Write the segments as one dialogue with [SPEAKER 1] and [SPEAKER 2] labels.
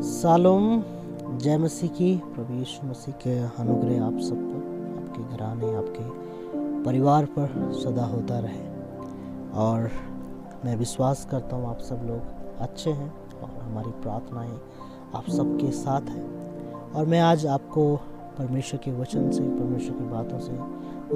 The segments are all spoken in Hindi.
[SPEAKER 1] सालोम। जय मसीह की। प्रभु यीशु मसीह के अनुग्रह आप सब पर, आपके घराने, आपके परिवार पर सदा होता रहे। और मैं विश्वास करता हूँ आप सब लोग अच्छे हैं और हमारी प्रार्थनाएं आप सबके साथ हैं। और मैं आज आपको परमेश्वर के वचन से, परमेश्वर की बातों से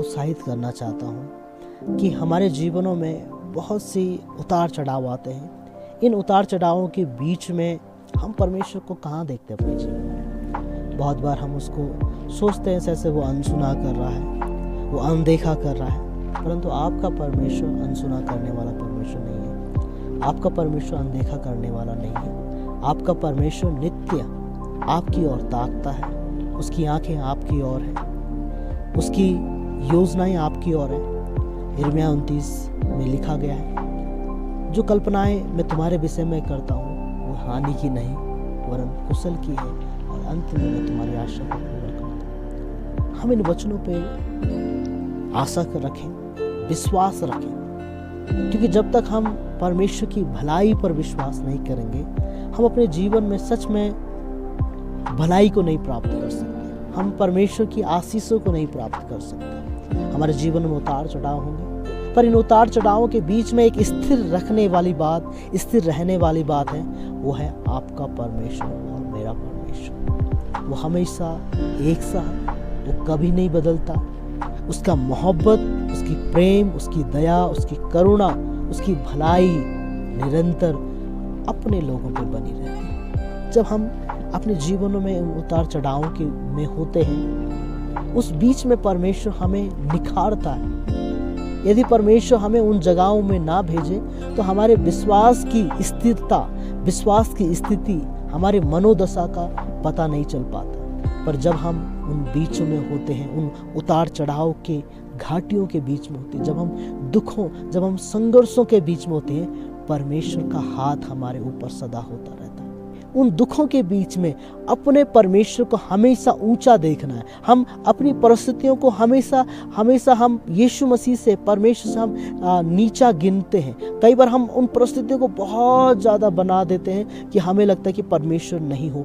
[SPEAKER 1] उत्साहित करना चाहता हूँ कि हमारे जीवनों में बहुत सी उतार चढ़ाव आते हैं। इन उतार चढ़ावों के बीच में हम परमेश्वर को कहाँ देखते हैं अपने जीवन में। बहुत बार हम उसको सोचते हैं जैसे वो अनसुना कर रहा है, वो अनदेखा कर रहा है, परंतु आपका परमेश्वर अनसुना करने वाला परमेश्वर नहीं है। आपका परमेश्वर अनदेखा करने वाला नहीं है। आपका परमेश्वर नित्य आपकी ओर ताकता है। उसकी आंखें आपकी ओर हैं, उसकी योजनाएं आपकी ओर हैं। यिर्मयाह 29 में लिखा गया है, जो कल्पनाएं मैं तुम्हारे विषय में करता हूँ वो हानि की नहीं वरन कुशल की है, और अंत में मैं तुम्हारी आशा को पूरा करता हूँ। हम इन वचनों पे आशा कर रखें, विश्वास रखें, क्योंकि जब तक हम परमेश्वर की भलाई पर विश्वास नहीं करेंगे, हम अपने जीवन में सच में भलाई को नहीं प्राप्त कर सकते। हम परमेश्वर की आशीषों को नहीं प्राप्त कर सकते। हमारे जीवन में उतार चढ़ाव होंगे, पर इन उतार चढ़ावों के बीच में एक स्थिर रखने वाली बात, स्थिर रहने वाली बात है, वो है आपका परमेश्वर और मेरा परमेश्वर। वो हमेशा एक सा है, वो कभी नहीं बदलता। उसका मोहब्बत, उसकी प्रेम, उसकी दया, उसकी करुणा, उसकी भलाई निरंतर अपने लोगों पे बनी रहती है। जब हम अपने जीवनों में उतार चढ़ावों के में होते हैं, उस बीच में परमेश्वर हमें निखारता है। यदि परमेश्वर हमें उन जगहों में ना भेजे तो हमारे विश्वास की स्थिरता, विश्वास की स्थिति, हमारे मनोदशा का पता नहीं चल पाता। पर जब हम उन बीचों में होते हैं, उन उतार चढ़ाव के घाटियों के बीच में होते हैं, जब हम दुखों, जब हम संघर्षों के बीच में होते हैं, परमेश्वर का हाथ हमारे ऊपर सदा होता रहता है। उन दुखों के बीच में अपने परमेश्वर को हमेशा ऊंचा देखना है। हम अपनी परिस्थितियों को हमेशा हम यीशु मसीह से, परमेश्वर से हम नीचा गिनते हैं। कई बार हम उन परिस्थितियों को बहुत ज़्यादा बना देते हैं कि हमें लगता है कि परमेश्वर नहीं हो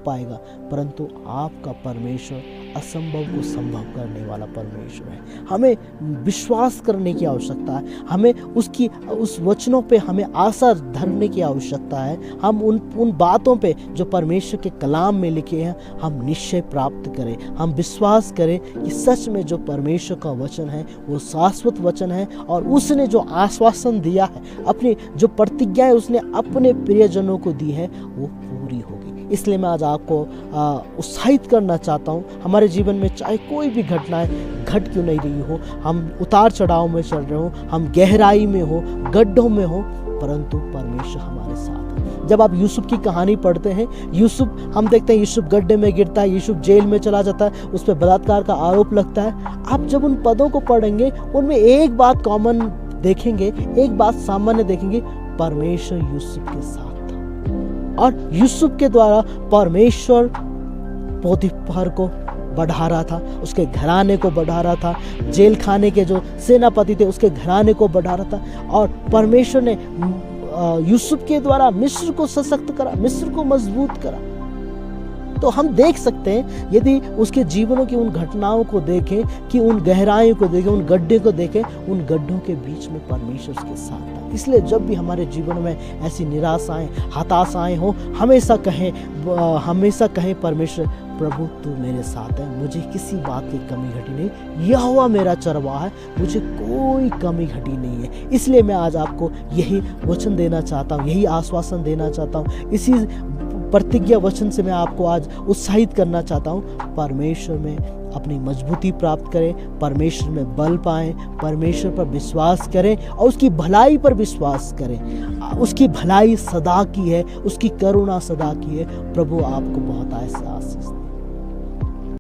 [SPEAKER 1] पाएगा। परंतु आपका परमेश्वर असंभव को संभव करने वाला परमेश्वर है। हमें विश्वास करने की आवश्यकता है। हमें उस वचनों पे हमें आशा धरने की आवश्यकता है। हम उन बातों पे जो परमेश्वर के कलाम में लिखे हैं, हम निश्चय प्राप्त करें। हम विश्वास करें कि सच में जो परमेश्वर का वचन है वो शाश्वत वचन है, और उसने जो आश्वासन दिया है, अपनी जो प्रतिज्ञाएं उसने अपने प्रियजनों को दी है, वो पूरी होगी। इसलिए मैं आज आपको उत्साहित करना चाहता हूँ। हमारे जीवन में चाहे कोई भी घटनाएं घट क्यों नहीं रही हो, हम उतार चढ़ाव में चल रहे हो, हम गहराई में हो, गड्ढों में हो, परंतु परमेश्वर हमारे साथ है। जब आप यूसुफ की कहानी पढ़ते हैं, हम देखते हैं यूसुफ गड्ढे में गिरता है, यूसुफ जेल में चला जाता है, उस पर बलात्कार का आरोप लगता है। आप जब उन पदों को पढ़ेंगे, उनमें एक बात कॉमन देखेंगे, एक बात सामान्य देखेंगे, परमेश्वर यूसुफ के साथ था। और यूसुफ के द्वारा परमेश्वर पोतीफर को बढ़ा रहा था, उसके घराने को बढ़ा रहा था। जेल खाने के जो सेनापति थे उसके घराने को बढ़ा रहा था। और परमेश्वर ने यूसुफ के द्वारा मिस्र को सशक्त करा, मिस्र को मजबूत करा। तो हम देख सकते हैं, यदि उसके जीवनों की उन घटनाओं को देखें, कि उन गहराइयों को देखें, उन गड्ढे को देखें, उन गड्ढों के बीच में परमेश्वर उसके साथ था। इसलिए जब भी हमारे जीवन में ऐसी निराशाएं, हताशाएं हो, हमेशा कहें परमेश्वर, प्रभु तू मेरे साथ है, मुझे किसी बात की कमी घटी नहीं। यहोवा मेरा चरवाहा है, मुझे कोई कमी घटी नहीं है। इसलिए मैं आज आपको यही वचन देना चाहता हूँ, यही आश्वासन देना चाहता हूँ। इसी प्रतिज्ञा वचन से मैं आपको आज उत्साहित करना चाहता हूँ। परमेश्वर में अपनी मजबूती प्राप्त करें, परमेश्वर में बल पाएं, परमेश्वर पर विश्वास करें और उसकी भलाई पर विश्वास करें। उसकी भलाई सदा की है, उसकी करुणा सदा की है। प्रभु आपको बहुत आशीष